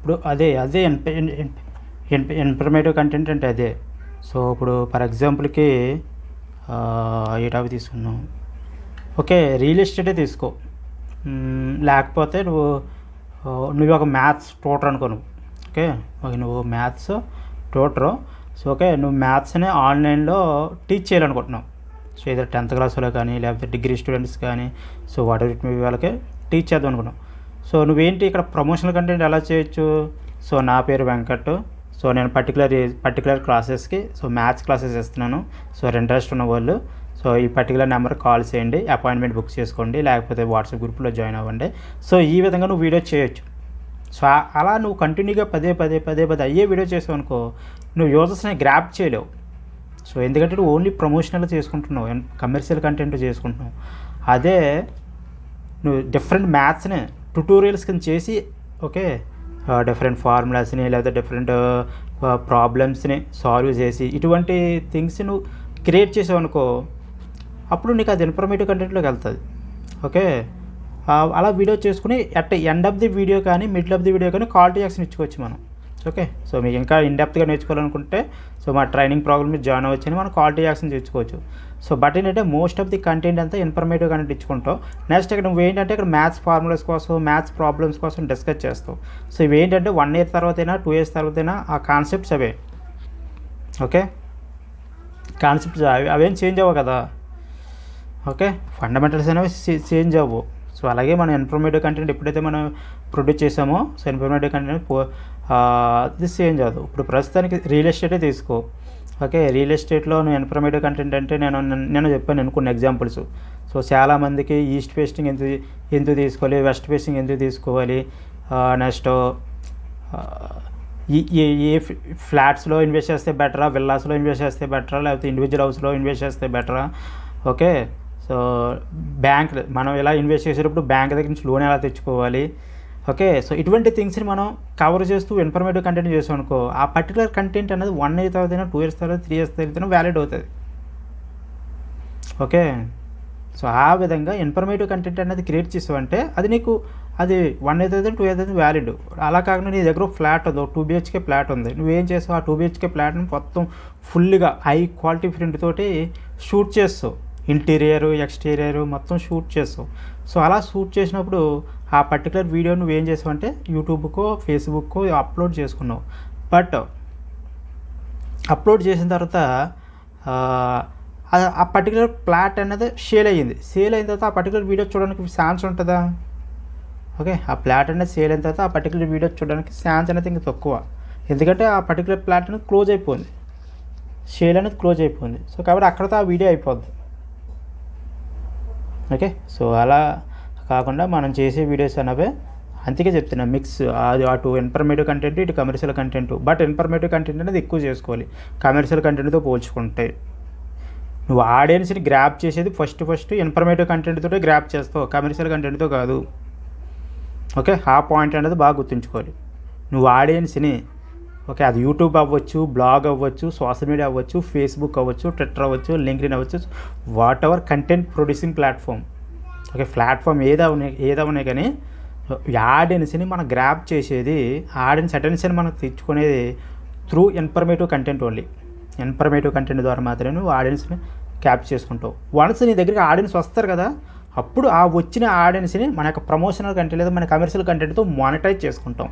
ఇప్పుడు అదే అదే ఇన్ఫర్మేటివ్ కంటెంట్ అంటే అదే. సో ఇప్పుడు ఫర్ ఎగ్జాంపుల్కి ఏ టాపిక్ తీసుకున్నాం, ఓకే రియల్ ఎస్టేటే తీసుకో. లేకపోతే నువ్వు ఒక మ్యాథ్స్ ట్యూటర్ అనుకో నువ్వు. ఓకే నువ్వు మ్యాథ్స్ ట్యూటరు. సో ఓకే నువ్వు మ్యాథ్స్ని ఆన్లైన్లో టీచ్ చేయాలనుకుంటున్నావు. సో ఏదో 10th క్లాస్లో కానీ లేకపోతే డిగ్రీ స్టూడెంట్స్ కానీ సో వాటి వాళ్ళకి టీచ్ చేద్దాం అనుకున్నావు. సో నువ్వేంటి ఇక్కడ ప్రమోషనల్ కంటెంట్ ఎలా చేయొచ్చు? సో నా పేరు వెంకట్. సో నేను పర్టికులర్ క్లాసెస్కి సో మ్యాథ్స్ క్లాసెస్ ఇస్తున్నాను. సో ఇంట్రెస్ట్ ఉన్న వాళ్ళు సో ఈ పర్టికులర్ నెంబర్కి కాల్ చేయండి, అపాయింట్మెంట్ బుక్ చేసుకోండి, లేకపోతే వాట్సాప్ గ్రూప్లో జాయిన్ అవ్వండి. సో ఈ విధంగా నువ్వు వీడియో చేయొచ్చు. సో అలా నువ్వు కంటిన్యూగా పదే అయ్యే వీడియో చేసావు అనుకో, నువ్వు యూజర్స్ని గ్రాప్ చేయలేవు. సో ఎందుకంటే నువ్వు ఓన్లీ ప్రమోషనల్ చేసుకుంటున్నావు, కమర్షియల్ కంటెంట్ చేసుకుంటున్నావు. అదే నువ్వు డిఫరెంట్ మ్యాథ్స్ని ట్యుటోరియల్స్ కింద చేసి ఓకే డిఫరెంట్ ఫార్ములాస్ని లేకపోతే డిఫరెంట్ ప్రాబ్లమ్స్ని సాల్వ్ చేసి ఇటువంటి థింగ్స్ నువ్వు క్రియేట్ చేసావు అనుకో, అప్పుడు నీకు అది ఇన్ఫర్మేటివ్ కంటెంట్లోకి వెళ్తుంది. ఓకే అలా వీడియో చేసుకుని at end of the video కానీ మిడిల్ ఆఫ్ ది వీడియో కానీ కాల్ టు యాక్షన్ ఇచ్చుకోవచ్చు మనం. ఓకే సో మీకు ఇంకా ఇన్డెప్త్గా నేర్చుకోవాలనుకుంటే సో మా ట్రైనింగ్ ప్రోగ్రామ్ మీరు జాయిన్ అవ్వచ్చని మనం కాల్ టు యాక్షన్ తెచ్చుకోవచ్చు. సో బట్ ఏంటంటే మోస్ట్ ఆఫ్ ది కంటెంట్ అంతా ఇన్ఫర్మేటివ్ కంటెంట్ ఇచ్చుకుంటావు. నెక్స్ట్ ఇక్కడ నువ్వు ఏంటంటే ఇక్కడ మ్యాథ్స్ ఫార్ములాస్ కోసం మ్యాథ్స్ ప్రాబ్లమ్స్ కోసం డిస్కస్ చేస్తావు. సో ఇవి ఏంటంటే 1 year తర్వాతైనా 2 years తర్వాతైనా ఆ కాన్సెప్ట్స్ అవే. ఓకే కాన్సెప్ట్స్ అవేం చేంజ్ అవ్వవు కదా. ఓకే ఫండమెంటల్స్ అనేవి చేంజ్ అవ్వవు. సో అలాగే మనం ఇన్ఫర్మేటివ్ కంటెంట్ ఎప్పుడైతే మనం ప్రొడ్యూస్ చేసామో సో ఇన్ఫర్మేటివ్ కంటెంట్ ఇది చేంజ్ అవ్వదు. ఇప్పుడు ప్రస్తుతానికి రియల్ ఎస్టేటే తీసుకో. ఓకే రియల్ ఎస్టేట్లో నువ్వు ఇన్ఫర్మేటివ్ కంటెంట్ అంటే నేను చెప్పాను కొన్ని ఎగ్జాంపుల్స్. సో చాలామందికి ఈస్ట్ ఫేసింగ్ ఎందుకు తీసుకోవాలి, వెస్ట్ ఫేసింగ్ ఎందుకు తీసుకోవాలి, నెక్స్ట్ ఏ ఫ్లాట్స్లో ఇన్వెస్ట్ చేస్తే బెటరా, విల్లాస్లో ఇన్వెస్ట్ చేస్తే బెటరా, లేకపోతే ఇండివిజువల్ హౌస్లో ఇన్వెస్ట్ చేస్తే బెటరా. ఓకే సో బ్యాంక్ మనం ఎలా ఇన్వెస్ట్ చేసేటప్పుడు బ్యాంక్ దగ్గర నుంచి లోన్ ఎలా తెచ్చుకోవాలి. ఓకే సో ఇటువంటి థింగ్స్ని మనం కవర్ చేస్తూ ఇన్ఫర్మేటివ్ కంటెంట్ చేసాం అనుకో, ఆ పర్టికులర్ కంటెంట్ అనేది 1 year తర్వాతైనా 2 years తర్వాత 3 years తర్వాతైనా వ్యాలిడ్ అవుతుంది. ఓకే సో ఆ విధంగా ఇన్ఫర్మేటివ్ కంటెంట్ అనేది క్రియేట్ చేసావంటే అది నీకు అది 1 year తర్వాత 2 years తర్వాత వ్యాలిడ్. అలా కాకుండా నీ దగ్గర ఫ్లాట్ ఉంది, 2 BHK ఫ్లాట్ ఉంది, నువ్వేం చేస్తావు ఆ 2 BHK ఫ్లాట్ని మొత్తం ఫుల్గా హై క్వాలిటీ ప్రింట్ తోటి షూట్ చేస్తావు, ఇంటీరియర్ ఎక్స్టీరియర్ మొత్తం షూట్ చేస్తావు. సో అలా షూట్ చేసినప్పుడు ఆ పర్టికులర్ వీడియో నువ్వేం చేసావు అంటే యూట్యూబ్కో ఫేస్బుక్కో అప్లోడ్ చేసుకున్నావు. బట్ అప్లోడ్ చేసిన తర్వాత ఆ పర్టికులర్ ప్లాట్ అనేది సేల్ అయిన తర్వాత ఆ పర్టికులర్ వీడియో చూడడానికి ఛాన్స్ ఉంటుందా? ఓకే ఆ ప్లాట్ అనేది సేల్ అయిన తర్వాత ఆ పర్టికులర్ వీడియో చూడడానికి ఛాన్స్ అనేది ఇంకా తక్కువ. ఎందుకంటే ఆ పర్టికులర్ ప్లాట్ అనేది క్లోజ్ అయిపోయింది, సేల్ అనేది క్లోజ్ అయిపోయింది. సో కాబట్టి అక్కడితో ఆ వీడియో అయిపోద్ది. ఓకే సో అలా కాకుండా మనం చేసే వీడియోస్ అనేవి అందుకే చెప్తున్నా మిక్స్, అది అటు ఇన్ఫర్మేటివ్ కంటెంట్ ఇటు commercial content. But informative content అనేది ఎక్కువ చేసుకోవాలి కమర్షియల్ కంటెంట్తో పోల్చుకుంటే. నువ్వు ఆడియన్స్ని గ్రాప్ చేసేది ఫస్ట్ ఇన్ఫర్మేటివ్ కంటెంట్ తోటే గ్రాప్ చేస్తావు, కమర్షియల్ కంటెంట్తో కాదు. ఓకే ఆ పాయింట్ అనేది బాగా గుర్తుంచుకోవాలి. నువ్వు ఆడియన్స్ని ఓకే అది యూట్యూబ్ అవ్వచ్చు, బ్లాగ్ అవ్వచ్చు, సోషల్ మీడియా అవ్వచ్చు, ఫేస్బుక్ అవ్వచ్చు, ట్విట్టర్ అవ్వచ్చు, లింక్డ్ఇన్ అవ్వచ్చు, whatever content producing platform. Okay platform ఏదవునాయి కానీ ఆడియన్స్ని మనం గ్రాప్ చేసేది, ఆడియన్స్ అటెన్షన్ మనం తెచ్చుకునేది through informative content only. Informative content ద్వారా మాత్రమే నువ్వు ఆడియన్స్ని క్యాప్చర్ చేసుకుంటావు. వన్స్ నీ దగ్గరికి ఆడియన్స్ వస్తారు కదా, అప్పుడు ఆ వచ్చిన ఆడియన్స్ని మన యొక్క ప్రమోషనల్ కంటెంట్ లేదా మన కమర్షియల్ కంటెంట్తో మానిటైజ్ చేసుకుంటాం.